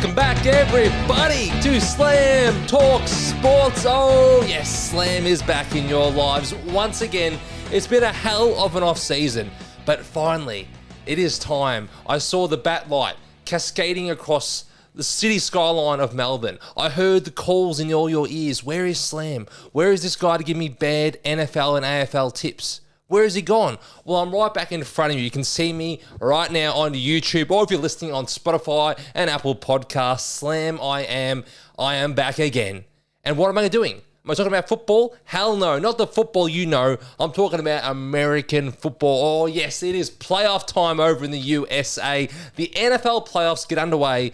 Welcome back, everybody, to Slam Talk Sports. Oh, yes, Slam is back in your lives once again. It's been a hell of an off-season, but finally, it is time. I saw the bat light cascading across the city skyline of Melbourne. I heard the calls in all your ears. Where is Slam? Where is this guy to give me bad NFL and AFL tips? Where has he gone? Well, I'm right back in front of you. You can see me right now on YouTube, or if you're listening on Spotify and Apple Podcasts, Slam, I am back again. And what am I doing? Am I talking about football? Hell no, not the football you know. I'm talking about American football. Oh, yes, it is playoff time over in the USA. The NFL playoffs get underway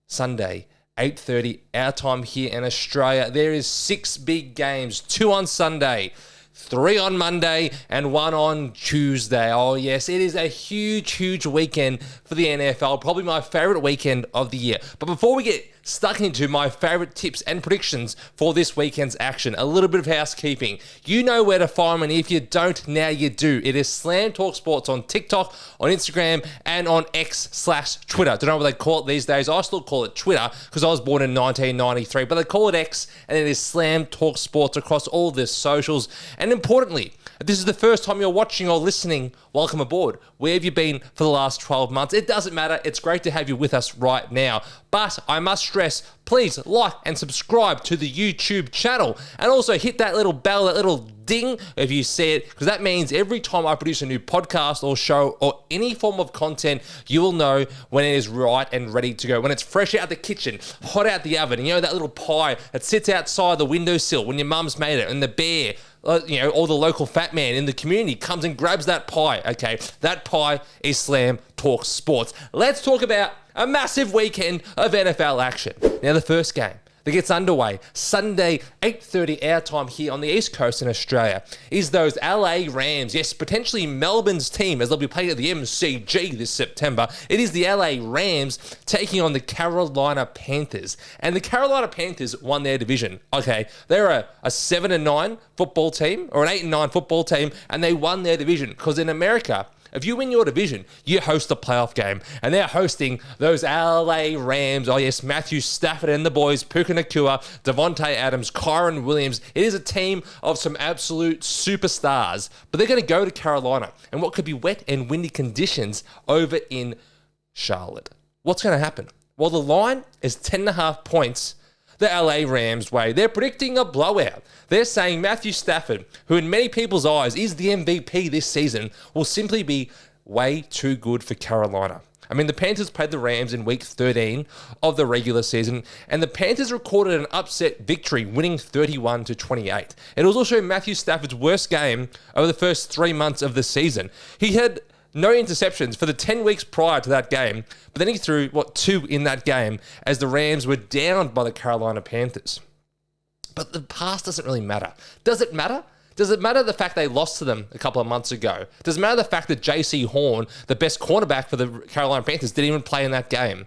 Sunday, 8:30, our time here in Australia. There is 6 big games, 2 on Sunday, 3 on Monday, and 1 on Tuesday. Oh, yes, it is a huge, huge weekend for the NFL. Probably my favorite weekend of the year. But before we get stuck into my favorite tips and predictions for this weekend's action, a little bit of housekeeping. You know where to find me, and if you don't, now you do. It is Slam Talk Sports on TikTok, on Instagram, and on X/Twitter. Don't know what they call it these days. I still call it Twitter because I was born in 1993, but they call it X, and it is Slam Talk Sports across all the socials. And importantly, if this is the first time you're watching or listening, welcome aboard. Where have you been for the last 12 months? It doesn't matter. It's great to have you with us right now. But I must stress, please like and subscribe to the YouTube channel. And also hit that little bell, that little ding if you see it, because that means every time I produce a new podcast or show or any form of content, you will know when it is right and ready to go. When it's fresh out the kitchen, hot out the oven. You know, that little pie that sits outside the windowsill when your mum's made it, and the bear, or the local fat man in the community comes and grabs that pie. Okay, that pie is Slam Talk Sports. Let's talk about a massive weekend of NFL action. Now, the first game that gets underway Sunday, 8:30 our time here on the East Coast in Australia, is those LA Rams. Yes, potentially Melbourne's team, as they'll be playing at the MCG this September. It is the LA Rams taking on the Carolina Panthers. And the Carolina Panthers won their division. Okay, they're a 7-9 football team, or an 8-9 football team, and they won their division because in America, if you win your division, you host a playoff game. And they're hosting those LA Rams. Oh, yes, Matthew Stafford and the boys, Puka Nacua, Devontae Adams, Kyron Williams. It is a team of some absolute superstars. But they're going to go to Carolina and what could be wet and windy conditions over in Charlotte. What's going to happen? Well, the line is 10.5 points the LA Rams way. They're predicting a blowout. They're saying Matthew Stafford, who in many people's eyes is the MVP this season, will simply be way too good for Carolina. I mean, the Panthers played the Rams in week 13 of the regular season, and the Panthers recorded an upset victory, winning 31-28. It was also Matthew Stafford's worst game over the first 3 months of the season. He had no interceptions for the 10 weeks prior to that game, but then he threw, 2 in that game as the Rams were downed by the Carolina Panthers. But the past doesn't really matter. Does it matter? Does it matter the fact they lost to them a couple of months ago? Does it matter the fact that J.C. Horn, the best cornerback for the Carolina Panthers, didn't even play in that game?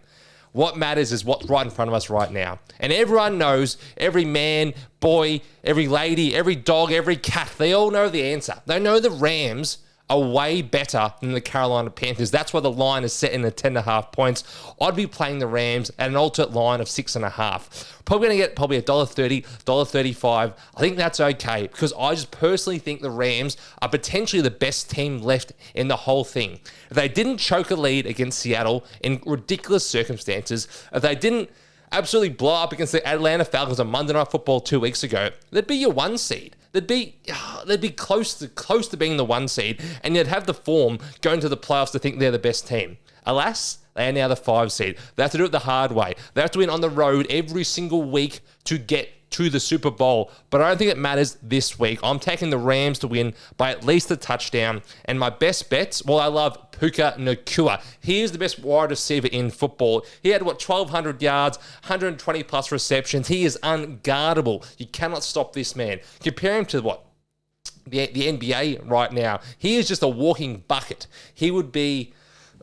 What matters is what's right in front of us right now. And everyone knows, every man, boy, every lady, every dog, every cat, they all know the answer. They know the Rams are way better than the Carolina Panthers. That's why the line is set in at 10.5 points. I'd be playing the Rams at an alternate line of 6.5. Probably going to get $1.30, $1.35. I think that's okay because I just personally think the Rams are potentially the best team left in the whole thing. If they didn't choke a lead against Seattle in ridiculous circumstances, if they didn't absolutely blow up against the Atlanta Falcons on Monday Night Football 2 weeks ago, they'd be your 1 seed. They'd be close to being the 1 seed, and you'd have the form going to the playoffs to think they're the best team. Alas, they are now the 5 seed. They have to do it the hard way. They have to win on the road every single week to get to the Super Bowl. But I don't think it matters this week. I'm taking the Rams to win by at least a touchdown. And my best bets, well, I love Puka Nacua. He is the best wide receiver in football. He had, 1,200 yards, 120 plus receptions. He is unguardable. You cannot stop this man. Compare him to the NBA right now. He is just a walking bucket. He would be,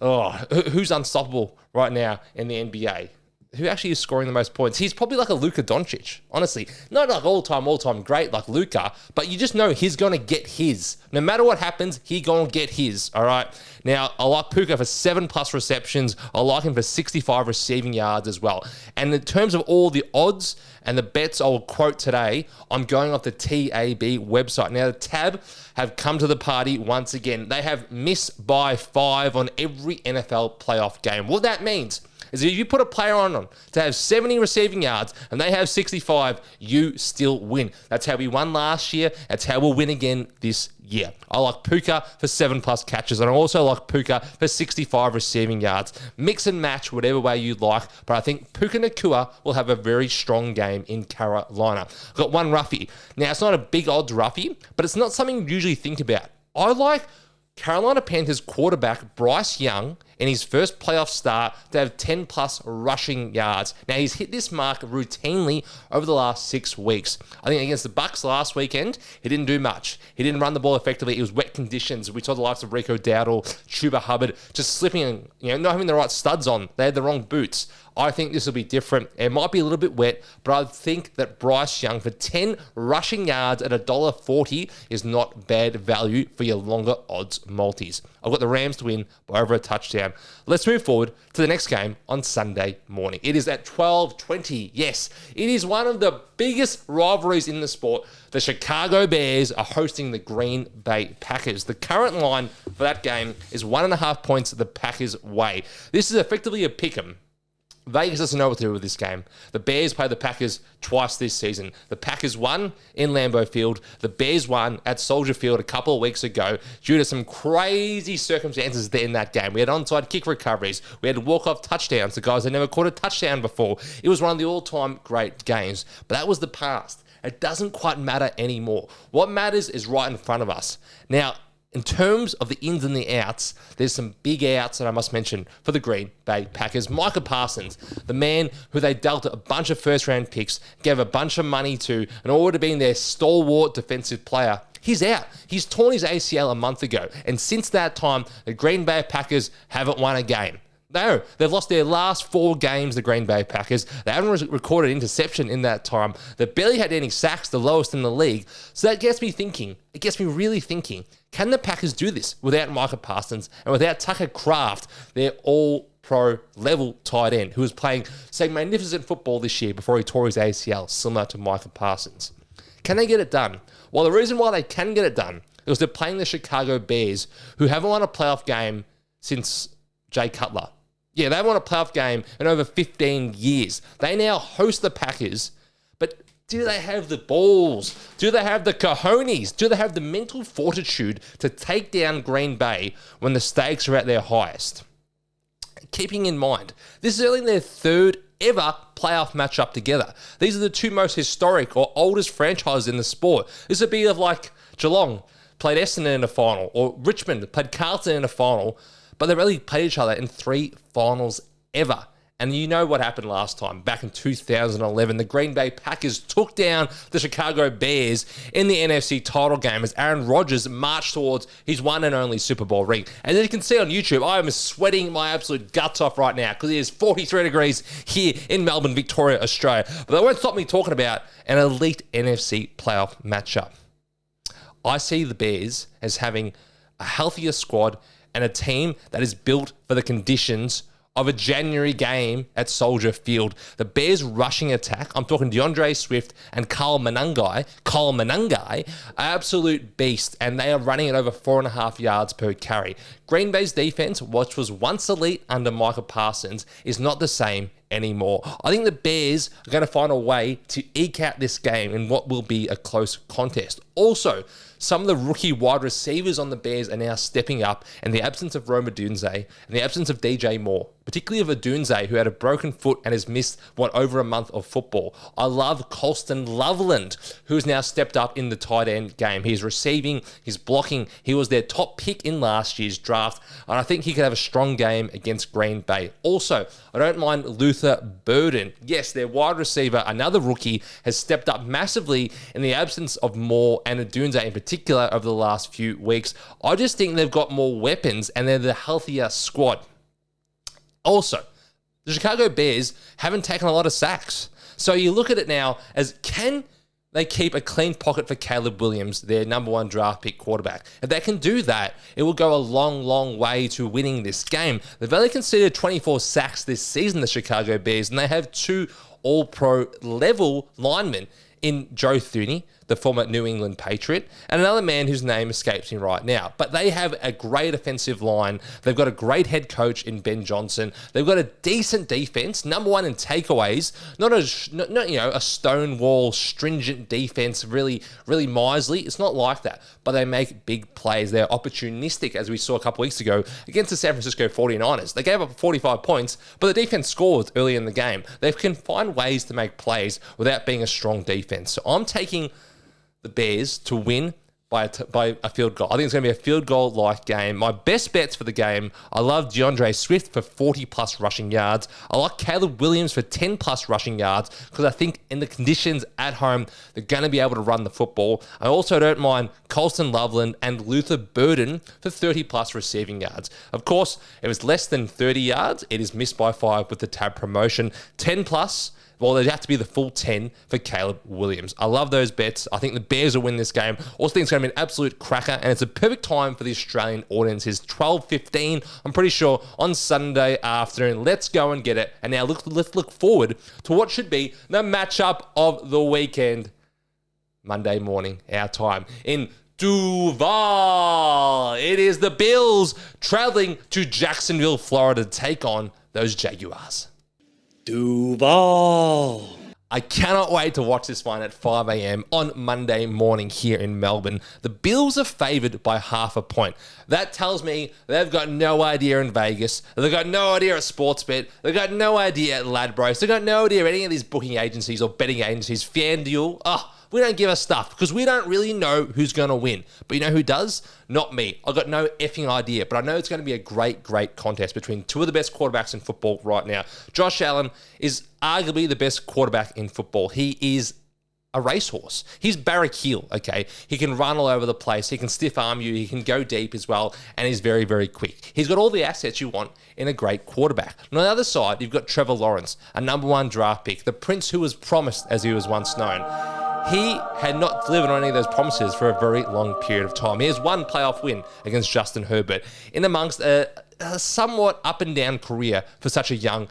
who's unstoppable right now in the NBA? who actually is scoring the most points? He's probably like a Luka Doncic, honestly. Not like all-time great like Luka, but you just know he's going to get his. No matter what happens, he's going to get his, all right? Now, I like Puka for 7+ receptions. I like him for 65 receiving yards as well. And in terms of all the odds and the bets I'll quote today, I'm going off the TAB website. Now, the Tab have come to the party once again. They have missed by 5 on every NFL playoff game. What that means is if you put a player on them to have 70 receiving yards and they have 65, you still win. That's how we won last year. That's how we'll win again this year. I like Puka for 7+ catches, and I also like Puka for 65 receiving yards. Mix and match whatever way you like, but I think Puka Nacua will have a very strong game in Carolina. I've got one roughie. Now, it's not a big odds roughie, but it's not something you usually think about. I like Carolina Panthers quarterback Bryce Young in his first playoff start to have 10+ rushing yards. Now, he's hit this mark routinely over the last 6 weeks. I think against the Bucs last weekend, he didn't do much. He didn't run the ball effectively. It was wet conditions. We saw the likes of Rico Dowdle, Chuba Hubbard, just slipping and not having the right studs on. They had the wrong boots. I think this will be different. It might be a little bit wet, but I think that Bryce Young for 10 rushing yards at $1.40 is not bad value for your longer odds multis. I've got the Rams to win by over a touchdown. Let's move forward to the next game on Sunday morning. It is at 12:20. Yes, it is one of the biggest rivalries in the sport. The Chicago Bears are hosting the Green Bay Packers. The current line for that game is 1.5 points the Packers' way. This is effectively a pick'em. Vegas doesn't know what to do with this game. The Bears played the Packers twice this season. The Packers won in Lambeau Field. The Bears won at Soldier Field a couple of weeks ago due to some crazy circumstances there in that game. We had onside kick recoveries. We had walk-off touchdowns. The guys had never caught a touchdown before. It was one of the all-time great games. But that was the past. It doesn't quite matter anymore. What matters is right in front of us. Now, in terms of the ins and the outs, there's some big outs that I must mention for the Green Bay Packers. Micah Parsons, the man who they dealt a bunch of first-round picks, gave a bunch of money to in order to be their stalwart defensive player. He's out. He's torn his ACL a month ago. And since that time, the Green Bay Packers haven't won a game. No, they've lost their last 4 games, the Green Bay Packers. They haven't recorded interception in that time. They barely had any sacks, the lowest in the league. So that gets me thinking. It gets me really thinking. Can the Packers do this without Micah Parsons and without Tucker Kraft, their all-pro level tight end, who was playing some magnificent football this year before he tore his ACL, similar to Micah Parsons? Can they get it done? Well, the reason why they can get it done is they're playing the Chicago Bears, who haven't won a playoff game since Jay Cutler. Yeah, they won a playoff game in over 15 years. They now host the Packers, but do they have the balls? Do they have the cojones? Do they have the mental fortitude to take down Green Bay when the stakes are at their highest? Keeping in mind, this is only their 3rd ever playoff matchup together. These are the 2 most historic or oldest franchises in the sport. This would be of like Geelong played Essendon in a final, or Richmond played Carlton in a final, but they've only played each other in 3 finals ever. And you know what happened last time, back in 2011. The Green Bay Packers took down the Chicago Bears in the NFC title game as Aaron Rodgers marched towards his one and only Super Bowl ring. And as you can see on YouTube, I am sweating my absolute guts off right now because it is 43 degrees here in Melbourne, Victoria, Australia. But that won't stop me talking about an elite NFC playoff matchup. I see the Bears as having a healthier squad and a team that is built for the conditions of a January game at Soldier Field. The Bears' rushing attack, I'm talking DeAndre Swift and Kyle Manungai, absolute beast, and they are running at over 4.5 yards per carry. Green Bay's defense, which was once elite under Micah Parsons, is not the same anymore. I think the Bears are going to find a way to eke out this game in what will be a close contest. Also, some of the rookie wide receivers on the Bears are now stepping up, and the absence of Rome Odunze and the absence of DJ Moore, particularly of Odunze, who had a broken foot and has missed over a month of football. I love Colston Loveland, who has now stepped up in the tight end game. He's receiving, he's blocking. He was their top pick in last year's draft, and I think he could have a strong game against Green Bay. Also, I don't mind Luther Burden. Yes, their wide receiver, another rookie, has stepped up massively in the absence of Moore and Odunze in particular over the last few weeks. I just think they've got more weapons and they're the healthier squad. Also, The Chicago Bears haven't taken a lot of sacks. So you look at it now as, can they keep a clean pocket for Caleb Williams, their number 1 draft pick quarterback? If they can do that, it will go a long, long way to winning this game. They've only considered 24 sacks this season, the Chicago Bears, and they have 2 all-pro level linemen in Joe Thuney, the former New England Patriot, and another man whose name escapes me right now. But they have a great offensive line. They've got a great head coach in Ben Johnson. They've got a decent defense, number 1 in takeaways. Not a stonewall, stringent defense, really, really miserly. It's not like that. But they make big plays. They're opportunistic, as we saw a couple weeks ago against the San Francisco 49ers. They gave up 45 points, but the defense scored early in the game. They can find ways to make plays without being a strong defense. So I'm taking the Bears to win by a field goal. I think it's going to be a field goal-like game. My best bets for the game, I love DeAndre Swift for 40-plus rushing yards. I like Caleb Williams for 10-plus rushing yards because I think in the conditions at home, they're going to be able to run the football. I also don't mind Colston Loveland and Luther Burden for 30-plus receiving yards. Of course, if it's less than 30 yards, it is missed by 5 with the tab promotion. 10-plus, well, they'd have to be the full 10 for Caleb Williams. I love those bets. I think the Bears will win this game. Also think it's going to be an absolute cracker, and it's a perfect time for the Australian audience. It's 12:15, I'm pretty sure, on Sunday afternoon. Let's go and get it. And now let's look forward to what should be the matchup of the weekend. Monday morning, our time, in Duval. It is the Bills traveling to Jacksonville, Florida to take on those Jaguars. Duval. I cannot wait to watch this one at 5 a.m. on Monday morning here in Melbourne. The Bills are favoured by 0.5 point. That tells me they've got no idea in Vegas. They've got no idea at Sportsbet. They've got no idea at Ladbrokes. They've got no idea at any of these booking agencies or betting agencies. FanDuel. We don't give a stuff because we don't really know who's going to win. But you know who does? Not me. I've got no effing idea. But I know it's going to be a great, great contest between 2 of the best quarterbacks in football right now. Josh Allen is arguably the best quarterback in football. He is a racehorse. He's Barrack Hill, okay? He can run all over the place. He can stiff arm you. He can go deep as well. And he's very, very quick. He's got all the assets you want in a great quarterback. And on the other side, you've got Trevor Lawrence, a number 1 draft pick, the prince who was promised as he was once known. He had not delivered on any of those promises for a very long period of time. He has 1 playoff win against Justin Herbert in amongst a somewhat up and down career for such a young,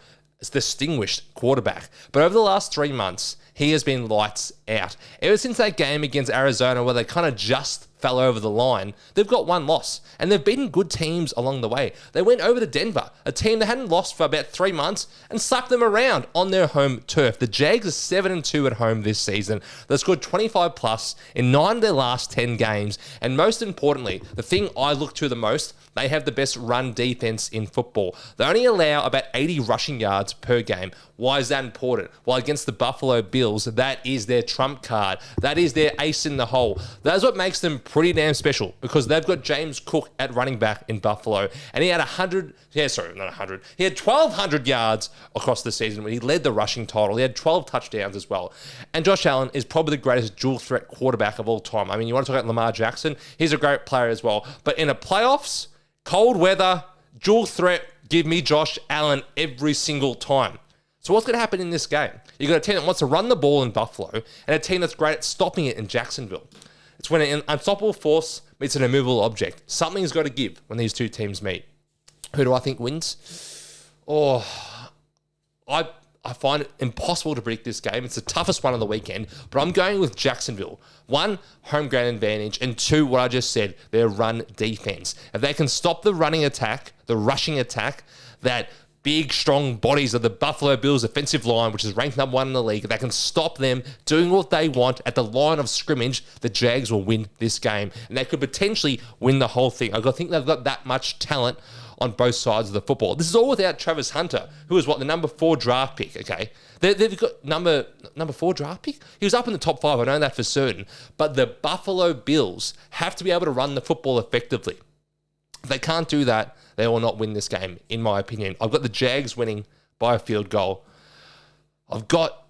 distinguished quarterback. But over the last 3 months, he has been lights out. Ever since that game against Arizona where they kind of just fell over the line, they've got 1 loss. And they've beaten good teams along the way. They went over to Denver, a team that hadn't lost for about 3 months, and slapped them around on their home turf. The Jags are 7-2 at home this season. They've scored 25 plus in 9 of their last 10 games. And most importantly, the thing I look to the most, they have the best run defense in football. They only allow about 80 rushing yards per game. Why is that important? Well, against the Buffalo Bills, that is their trump card. That is their ace in the hole. That's what makes them pretty damn special because they've got James Cook at running back in Buffalo. And he had 1,200 yards across the season when he led the rushing title. He had 12 touchdowns as well. And Josh Allen is probably the greatest dual threat quarterback of all time. I mean, you want to talk about Lamar Jackson? He's a great player as well. But in a playoffs, cold weather, dual threat, give me Josh Allen every single time. So what's going to happen in this game? You've got a team that wants to run the ball in Buffalo and a team that's great at stopping it in Jacksonville. It's when an unstoppable force meets an immovable object. Something's got to give when these 2 teams meet. Who do I think wins? I find it impossible to predict this game. It's the toughest one of the weekend, but I'm going with Jacksonville. 1, home ground advantage, and 2, what I just said, their run defense. If they can stop the running attack, the rushing attack, that big, strong bodies of the Buffalo Bills offensive line, which is ranked number 1 in the league, if they can stop them doing what they want at the line of scrimmage, the Jags will win this game. And they could potentially win the whole thing. I think they've got that much talent on both sides of the football. This is all without Travis Hunter, who is the number 4 draft pick, okay? They've got number 4 draft pick? He was up in the top 5, I know that for certain. But the Buffalo Bills have to be able to run the football effectively. If they can't do that, they will not win this game, in my opinion. I've got the Jags winning by a field goal. I've got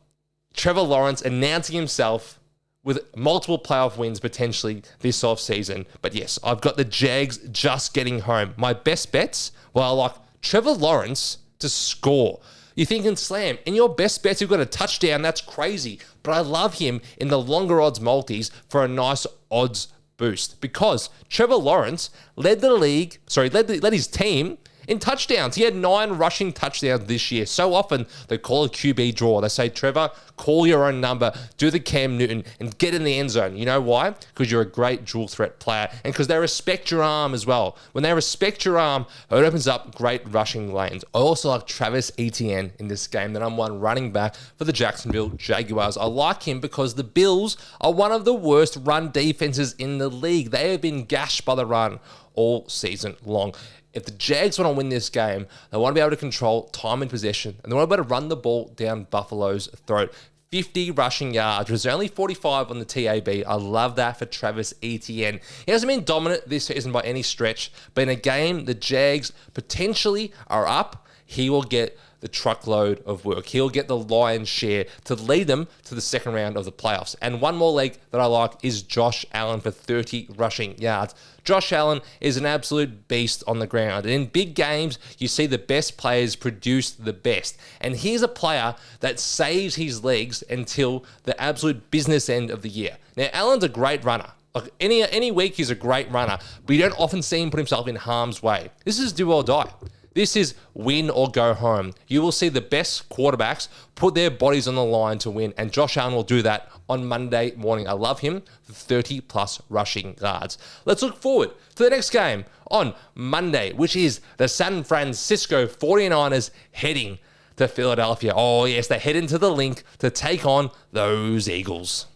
Trevor Lawrence announcing himself with multiple playoff wins potentially this offseason. But yes, I've got the Jags just getting home. My best bets, well, I like Trevor Lawrence to score. You're thinking, Slam, in your best bets, you've got a touchdown. That's crazy. But I love him in the longer odds multis for a nice odds boost because Trevor Lawrence led his team in touchdowns. He had 9 rushing touchdowns this year. So often they call a QB draw. They say, Trevor, call your own number, do the Cam Newton, and get in the end zone. You know why? Because you're a great dual threat player and because they respect your arm as well. When they respect your arm, it opens up great rushing lanes. I also like Travis Etienne in this game, the number 1 running back for the Jacksonville Jaguars. I like him because the Bills are one of the worst run defenses in the league. They have been gashed by the run all season long. If the Jags want to win this game, they want to be able to control time and possession, and they want to be able to run the ball down Buffalo's throat. 50 rushing yards, which is only 45 on the TAB. I love that for Travis Etienne. He hasn't been dominant this season by any stretch, but in a game the Jags potentially are up, he will get the truckload of work. He'll get the lion's share to lead them to the second round of the playoffs. And one more leg that I like is Josh Allen for 30 rushing yards. Josh Allen is an absolute beast on the ground. And in big games, you see the best players produce the best. And here's a player that saves his legs until the absolute business end of the year. Now, Allen's a great runner. Like any week, he's a great runner, but you don't often see him put himself in harm's way. This is do or die. This is win or go home. You will see the best quarterbacks put their bodies on the line to win, and Josh Allen will do that on Monday morning. I love him for 30-plus rushing yards. Let's look forward to the next game on Monday, which is the San Francisco 49ers heading to Philadelphia. Oh, yes, they head into the link to take on those Eagles.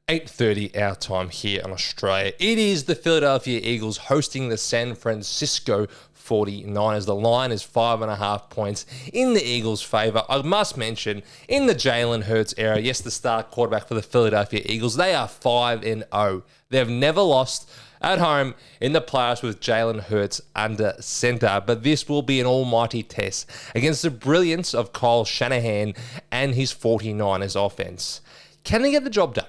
8:30 our time here in Australia. It is the Philadelphia Eagles hosting the San Francisco 49ers. The line is 5.5 points in the Eagles' favor. I must mention, in the Jalen Hurts era, yes, the star quarterback for the Philadelphia Eagles, they are 5-0. They've never lost at home in the playoffs with Jalen Hurts under center, but this will be an almighty test against the brilliance of Kyle Shanahan and his 49ers offense. Can they get the job done?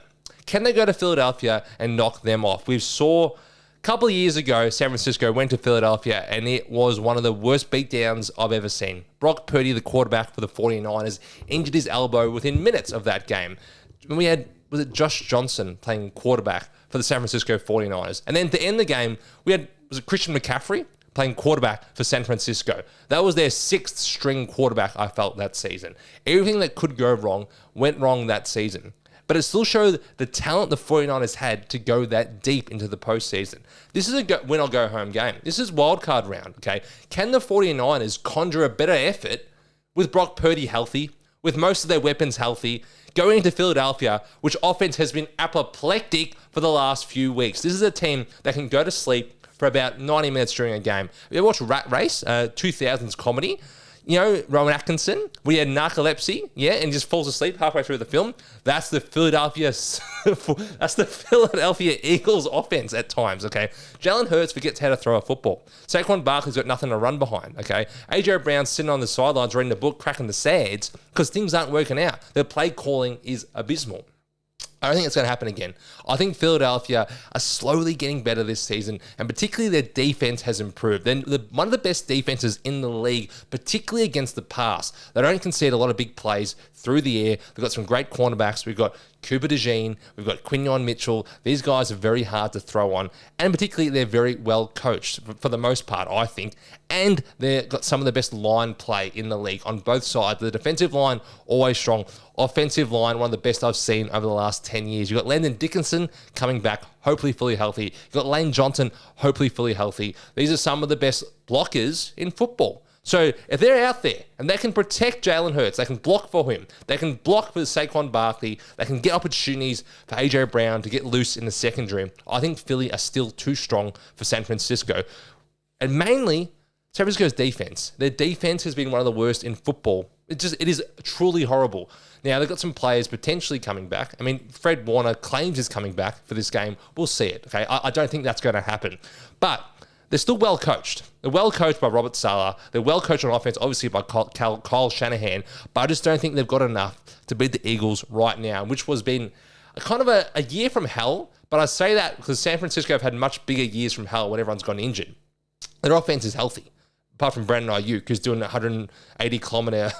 Can they go to Philadelphia and knock them off? We saw a couple of years ago, San Francisco went to Philadelphia, and it was one of the worst beatdowns I've ever seen. Brock Purdy, the quarterback for the 49ers, injured his elbow within minutes of that game. We had, was it Josh Johnson playing quarterback for the San Francisco 49ers? And then to end the game, we had, was it Christian McCaffrey playing quarterback for San Francisco? That was their 6th string quarterback, I felt, that season. Everything that could go wrong went wrong that season. But it still showed the talent the 49ers had to go that deep into the postseason. This is a win or go home game. This is wildcard round, okay? Can the 49ers conjure a better effort with Brock Purdy healthy, with most of their weapons healthy, going into Philadelphia, which offense has been apoplectic for the last few weeks? This is a team that can go to sleep for about 90 minutes during a game. You ever watch Rat Race, 2000s comedy? You know, Rowan Atkinson, we had narcolepsy, yeah, and he just falls asleep halfway through the film. That's the Philadelphia Eagles offense at times, okay? Jalen Hurts forgets how to throw a football. Saquon Barkley's got nothing to run behind, okay? AJ Brown's sitting on the sidelines reading a book, cracking the sads because things aren't working out. Their play calling is abysmal. I don't think it's going to happen again. I think Philadelphia are slowly getting better this season, and particularly their defense has improved. They're one of the best defenses in the league, particularly against the pass. They don't concede a lot of big plays through the air. They've got some great cornerbacks. We've got Cooper DeJean. We've got Quinyon Mitchell. These guys are very hard to throw on, and particularly they're very well coached for the most part, I think. And they've got some of the best line play in the league on both sides. The defensive line, always strong. Offensive line, one of the best I've seen over the last 10 years. You've got Landon Dickinson coming back, hopefully fully healthy. You've got Lane Johnson, hopefully fully healthy. These are some of the best blockers in football. So if they're out there and they can protect Jalen Hurts, they can block for him, they can block for Saquon Barkley, they can get opportunities for AJ Brown to get loose in the secondary, I think Philly are still too strong for San Francisco. And mainly, San Francisco's defense. Their defense has been one of the worst in football. It is truly horrible. Now, they've got some players potentially coming back. I mean, Fred Warner claims he's coming back for this game. We'll see it, okay? I don't think that's going to happen. But they're still well coached. They're well coached by Robert Saleh. They're well coached on offense, obviously, by Kyle Shanahan. But I just don't think they've got enough to beat the Eagles right now, which was been kind of a year from hell. But I say that because San Francisco have had much bigger years from hell when everyone's gone injured. Their offense is healthy. apart from Brandon Ayuk, who's doing 180-kilometer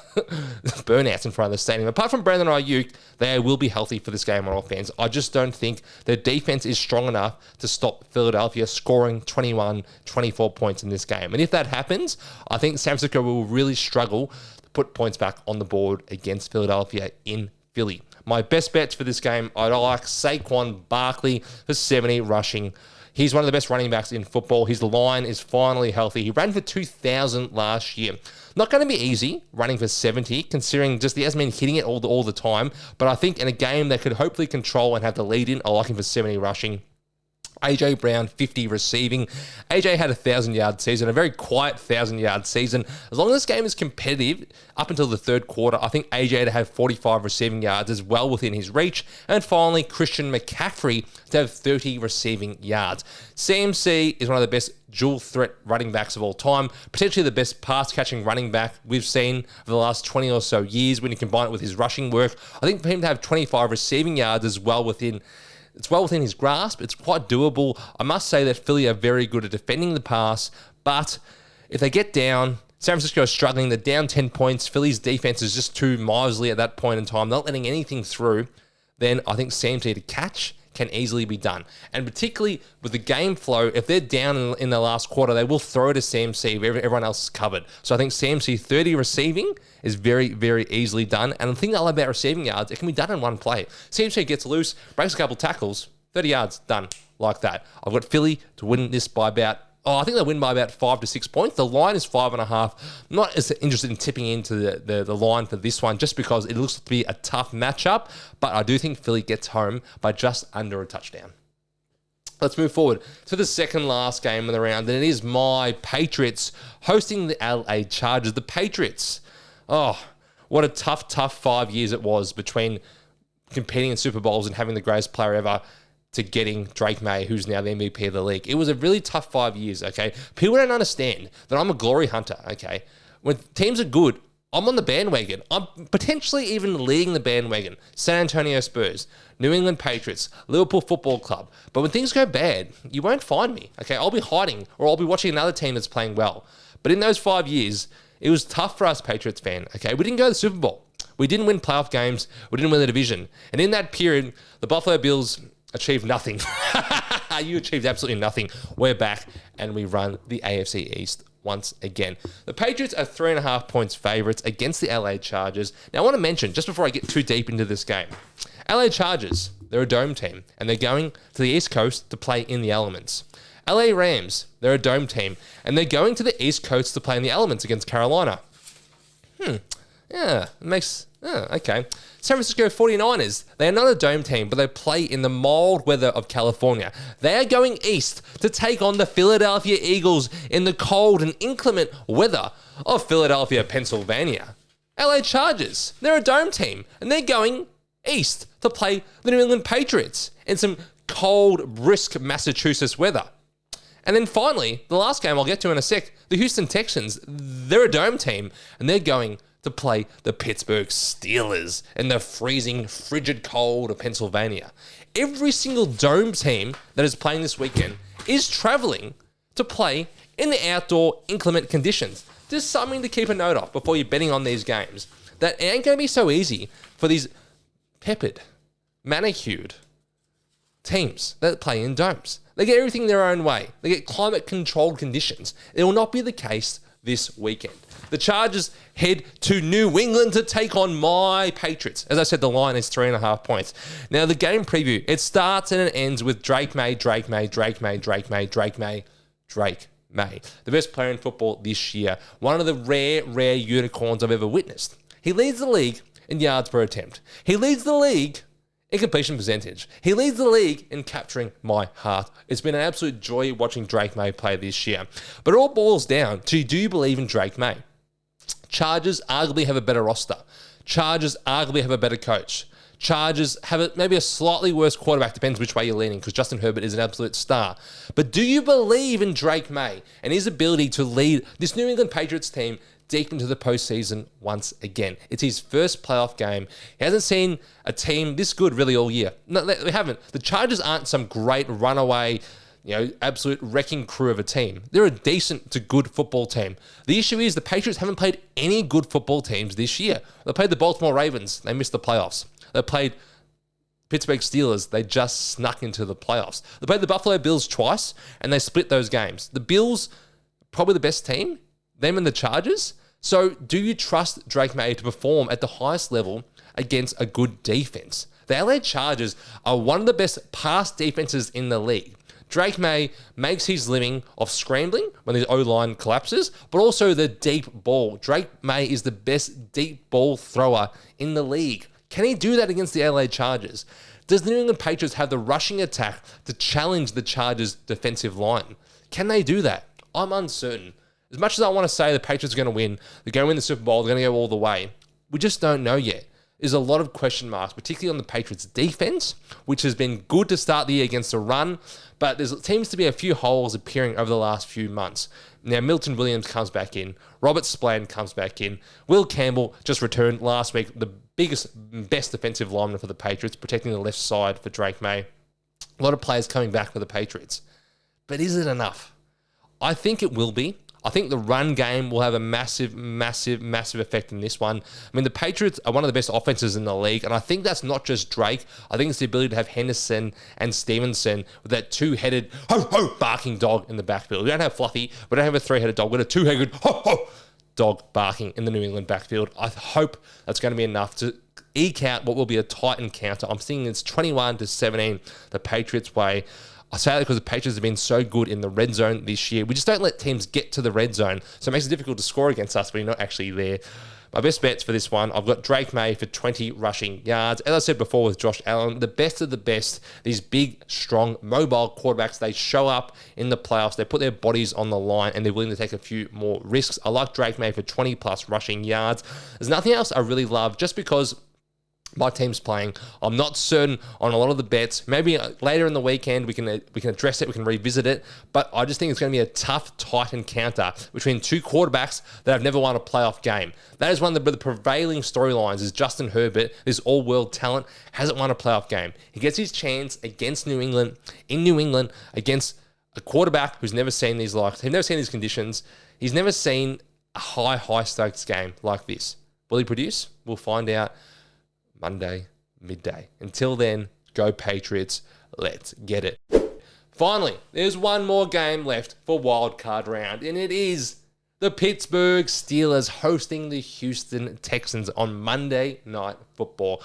burnouts in front of the stadium. Apart from Brandon Ayuk, they will be healthy for this game on offense. I just don't think their defense is strong enough to stop Philadelphia scoring 21, 24 points in this game. And if that happens, I think San Francisco will really struggle to put points back on the board against Philadelphia in Philly. My best bets for this game, I like Saquon Barkley for 70 rushing. He's one of the best running backs in football. His line is finally healthy. He ran for 2,000 last year. Not going to be easy running for 70, considering just he hasn't been hitting it all the time. But I think in a game that could hopefully control and have the lead in, I like him for 70 rushing. AJ Brown, 50 receiving. AJ had a 1,000-yard season, a very quiet 1,000-yard season. As long as this game is competitive up until the third quarter, I think AJ to have 45 receiving yards is well within his reach. And finally, Christian McCaffrey to have 30 receiving yards. CMC is one of the best dual-threat running backs of all time, potentially the best pass-catching running back we've seen over the last 20 or so years when you combine it with his rushing work. I think for him to have 25 receiving yards is well within his grasp. It's quite doable. I must say that Philly are very good at defending the pass, but if they get down, San Francisco is struggling. They're down 10 points. Philly's defense is just too miserly at that point in time, not letting anything through. Then I think CMC to catch can easily be done. And particularly with the game flow, if they're down in the last quarter, they will throw to CMC where everyone else is covered. So I think CMC 30 receiving is very, very easily done. And the thing I love about receiving yards, it can be done in one play. CMC gets loose, breaks a couple tackles, 30 yards, done, like that. I've got Philly to win this by I think they'll win by about 5 to 6 points. The line is 5.5. I'm not as interested in tipping into the line for this one just because it looks to be a tough matchup, but I do think Philly gets home by just under a touchdown. Let's move forward to the second last game of the round, and it is my Patriots hosting the LA Chargers. The Patriots, what a tough 5 years it was between competing in Super Bowls and having the greatest player ever to getting Drake May, who's now the MVP of the league. It was a really tough 5 years, okay? People don't understand that I'm a glory hunter, okay? When teams are good, I'm on the bandwagon. I'm potentially even leading the bandwagon. San Antonio Spurs, New England Patriots, Liverpool Football Club. But when things go bad, you won't find me, okay? I'll be hiding or I'll be watching another team that's playing well. But in those 5 years, it was tough for us Patriots fan, okay? We didn't go to the Super Bowl. We didn't win playoff games. We didn't win the division. And in that period, the Buffalo Bills achieved nothing. You achieved absolutely nothing. We're back and we run the AFC East once again. The Patriots are 3.5 points favourites against the LA Chargers. Now I want to mention, just before I get too deep into this game, LA Chargers, they're a dome team and they're going to the East Coast to play in the elements. LA Rams, they're a dome team and they're going to the East Coast to play in the elements against Carolina. Yeah, it makes... okay. San Francisco 49ers, they are not a dome team, but they play in the mild weather of California. They are going east to take on the Philadelphia Eagles in the cold and inclement weather of Philadelphia, Pennsylvania. LA Chargers, they're a dome team, and they're going east to play the New England Patriots in some cold, brisk Massachusetts weather. And then finally, the last game I'll get to in a sec, the Houston Texans, they're a dome team, and they're going to play the Pittsburgh Steelers in the freezing, frigid cold of Pennsylvania. Every single dome team that is playing this weekend is traveling to play in the outdoor inclement conditions. Just something to keep a note of before you're betting on these games. That it ain't going to be so easy for these peppered, manicured teams that play in domes. They get everything their own way. They get climate-controlled conditions. It will not be the case this weekend. The Chargers head to New England to take on my Patriots. As I said, the line is 3.5 points. Now, the game preview, it starts and it ends with Drake May. The best player in football this year. One of the rare unicorns I've ever witnessed. He leads the league in yards per attempt. He leads the league in completion percentage. He leads the league in capturing my heart. It's been an absolute joy watching Drake May play this year. But it all boils down to, do you believe in Drake May? Chargers arguably have a better roster. Chargers arguably have a better coach. Chargers have maybe a slightly worse quarterback, depends which way you're leaning, because Justin Herbert is an absolute star. But do you believe in Drake May and his ability to lead this New England Patriots team deep into the postseason once again? It's his first playoff game. He hasn't seen a team this good really all year. No, they haven't. The Chargers aren't some great runaway absolute wrecking crew of a team. They're a decent to good football team. The issue is the Patriots haven't played any good football teams this year. They played the Baltimore Ravens. They missed the playoffs. They played Pittsburgh Steelers. They just snuck into the playoffs. They played the Buffalo Bills twice, and they split those games. The Bills, probably the best team. Them and the Chargers. So do you trust Drake May to perform at the highest level against a good defense? The LA Chargers are one of the best pass defenses in the league. Drake May makes his living off scrambling when the O-line collapses, but also the deep ball. Drake May is the best deep ball thrower in the league. Can he do that against the LA Chargers? Does the New England Patriots have the rushing attack to challenge the Chargers' defensive line? Can they do that? I'm uncertain. As much as I want to say the Patriots are going to win, they're going to win the Super Bowl, they're going to go all the way, we just don't know yet. There's a lot of question marks, particularly on the Patriots' defense, which has been good to start the year against the run, but there seems to be a few holes appearing over the last few months. Now, Milton Williams comes back in. Robert Spillane comes back in. Will Campbell just returned last week, the best defensive lineman for the Patriots, protecting the left side for Drake May. A lot of players coming back for the Patriots. But is it enough? I think it will be. I think the run game will have a massive effect in this one. I mean, the Patriots are one of the best offenses in the league, and I think that's not just Drake. I think it's the ability to have Henderson and Stevenson with that two-headed ho-ho barking dog in the backfield. We don't have Fluffy. We don't have a three-headed dog. We've got a two-headed ho-ho dog barking in the New England backfield. I hope that's going to be enough to eke out what will be a tight encounter. I'm thinking it's 21-17 the Patriots' way. I say that because the Patriots have been so good in the red zone this year. We just don't let teams get to the red zone, so it makes it difficult to score against us when you're not actually there. My best bets for this one, I've got Drake May for 20 rushing yards. As I said before with Josh Allen, the best of the best, these big, strong, mobile quarterbacks, they show up in the playoffs, they put their bodies on the line, and they're willing to take a few more risks. I like Drake May for 20-plus rushing yards. There's nothing else I really love, just because my team's playing. I'm not certain on a lot of the bets. Maybe later in the weekend we can address it, we can revisit it. But I just think it's going to be a tough, tight encounter between two quarterbacks that have never won a playoff game. That is one of the prevailing storylines. Is Justin Herbert, this all-world talent, hasn't won a playoff game. He gets his chance against New England, in New England, against a quarterback who's never seen these likes. He's never seen these conditions. He's never seen a high stakes game like this. Will he produce? We'll find out Monday, midday. Until then, go Patriots. Let's get it. Finally, there's one more game left for wildcard round, and it is the Pittsburgh Steelers hosting the Houston Texans on Monday Night Football.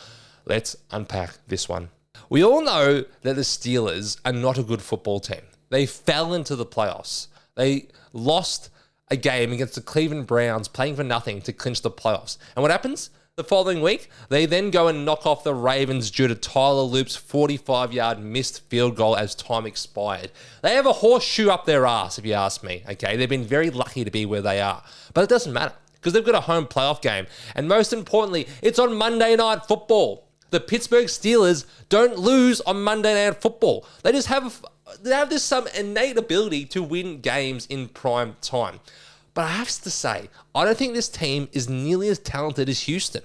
Let's unpack this one. We all know that the Steelers are not a good football team. They fell into the playoffs. They lost a game against the Cleveland Browns, playing for nothing to clinch the playoffs. And what happens? The following week, they then go and knock off the Ravens due to Tyler Loop's 45-yard missed field goal as time expired. They have a horseshoe up their ass, if you ask me, okay? They've been very lucky to be where they are. But it doesn't matter, because they've got a home playoff game. And most importantly, it's on Monday Night Football. The Pittsburgh Steelers don't lose on Monday Night Football. They just have this some innate ability to win games in prime time. But I have to say, I don't think this team is nearly as talented as Houston.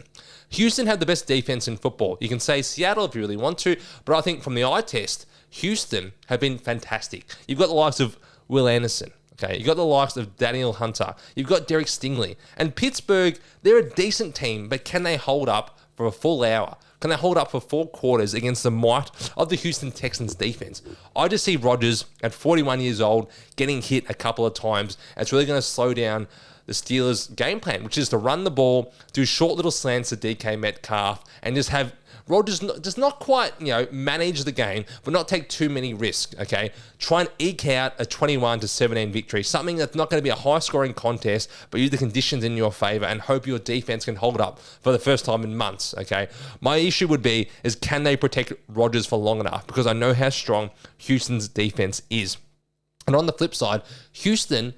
Houston had the best defense in football. You can say Seattle if you really want to, but I think from the eye test, Houston have been fantastic. You've got the likes of Will Anderson. Okay, you've got the likes of Daniel Hunter. You've got Derek Stingley. And Pittsburgh, they're a decent team, but can they hold up for a full hour? Can they hold up for 4 quarters against the might of the Houston Texans defense? I just see Rodgers at 41 years old getting hit a couple of times. And it's really going to slow down the Steelers' game plan, which is to run the ball, do short little slants to DK Metcalf, and just have Rodgers just not quite, manage the game, but not take too many risks, okay? Try and eke out a 21-17 victory, something that's not going to be a high-scoring contest, but use the conditions in your favor and hope your defense can hold up for the first time in months, okay? My issue would be, is can they protect Rodgers for long enough? Because I know how strong Houston's defense is. And on the flip side, Houston,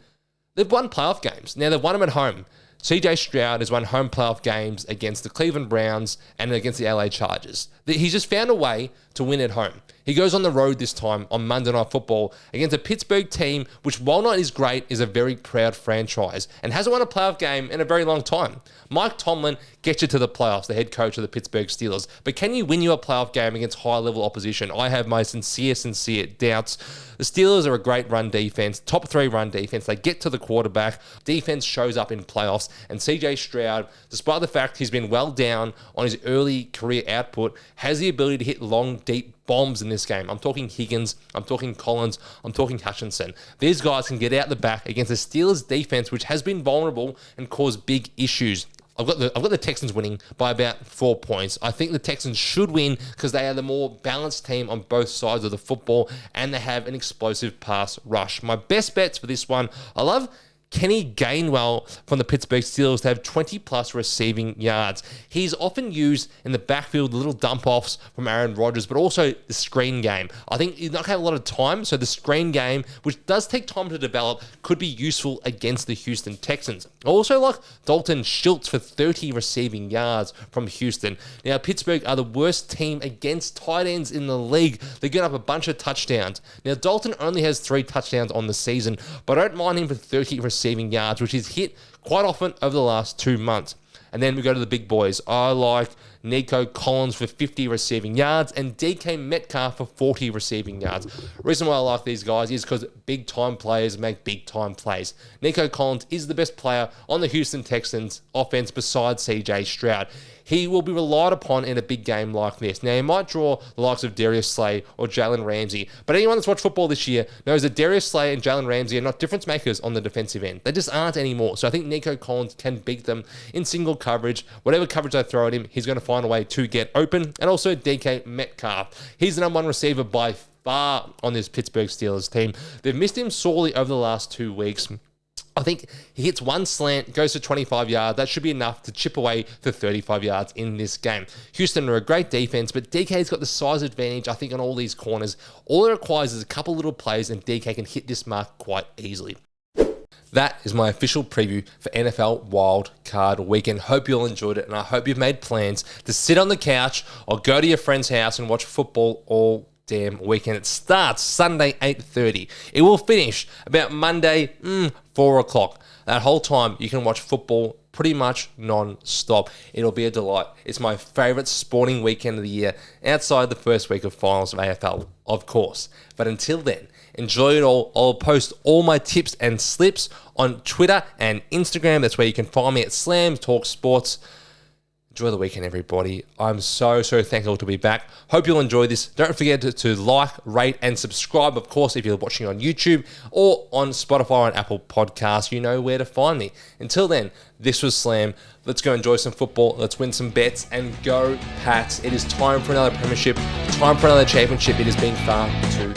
they've won playoff games. Now, they've won them at home. CJ Stroud has won home playoff games against the Cleveland Browns and against the LA Chargers. He's just found a way to win at home. He goes on the road this time on Monday Night Football against a Pittsburgh team, which while not is great, is a very proud franchise and hasn't won a playoff game in a very long time. Mike Tomlin gets you to the playoffs, the head coach of the Pittsburgh Steelers. But can you win you a playoff game against high-level opposition? I have my sincere doubts. The Steelers are a great run defense, top 3 run defense. They get to the quarterback. Defense shows up in playoffs. And CJ Stroud, despite the fact he's been well down on his early career output, has the ability to hit long, deep bombs in this game. I'm talking Higgins, I'm talking Collins, I'm talking Hutchinson. These guys can get out the back against the Steelers defense, which has been vulnerable and caused big issues. I've got the Texans winning by about 4 points. I think the Texans should win because they are the more balanced team on both sides of the football and they have an explosive pass rush. My best bets for this one, I love Kenny Gainwell from the Pittsburgh Steelers to have 20-plus receiving yards. He's often used in the backfield, little dump-offs from Aaron Rodgers, but also the screen game. I think he's not going to have a lot of time, so the screen game, which does take time to develop, could be useful against the Houston Texans. I also like Dalton Schultz for 30 receiving yards from Houston. Now, Pittsburgh are the worst team against tight ends in the league. They're getting up a bunch of touchdowns. Now, Dalton only has 3 touchdowns on the season, but I don't mind him for 30 receiving yards, which he's hit quite often over the last 2 months. And then we go to the big boys. I like Nico Collins for 50 receiving yards and DK Metcalf for 40 receiving yards. The reason why I like these guys is because big-time players make big-time plays. Nico Collins is the best player on the Houston Texans offense besides CJ Stroud. He will be relied upon in a big game like this. Now, he might draw the likes of Darius Slay or Jalen Ramsey, but anyone that's watched football this year knows that Darius Slay and Jalen Ramsey are not difference makers on the defensive end. They just aren't anymore. So I think Nico Collins can beat them in single coverage. Whatever coverage I throw at him, he's going to find a way to get open. And also DK Metcalf. He's the number 1 receiver by far on this Pittsburgh Steelers team. They've missed him sorely over the last 2 weeks. I think he hits one slant, goes to 25 yards. That should be enough to chip away to 35 yards in this game. Houston are a great defense, but DK's got the size advantage, I think, on all these corners. All it requires is a couple little plays, and DK can hit this mark quite easily. That is my official preview for NFL Wild Card Weekend. Hope you all enjoyed it, and I hope you've made plans to sit on the couch or go to your friend's house and watch football all damn weekend. It starts Sunday 8:30. It will finish about Monday 4 o'clock. That whole time you can watch football pretty much non-stop. It'll be a delight. It's my favourite sporting weekend of the year outside the first week of finals of AFL, of course. But until then, enjoy it all. I'll post all my tips and slips on Twitter and Instagram. That's where you can find me at Slam Talk Sports. Enjoy the weekend, everybody. I'm so thankful to be back. Hope you'll enjoy this. Don't forget to like, rate, and subscribe, of course, if you're watching on YouTube or on Spotify and Apple Podcasts. You know where to find me. Until then, this was Slam. Let's go enjoy some football. Let's win some bets and go Pats. It is time for another premiership, time for another championship. It has been far too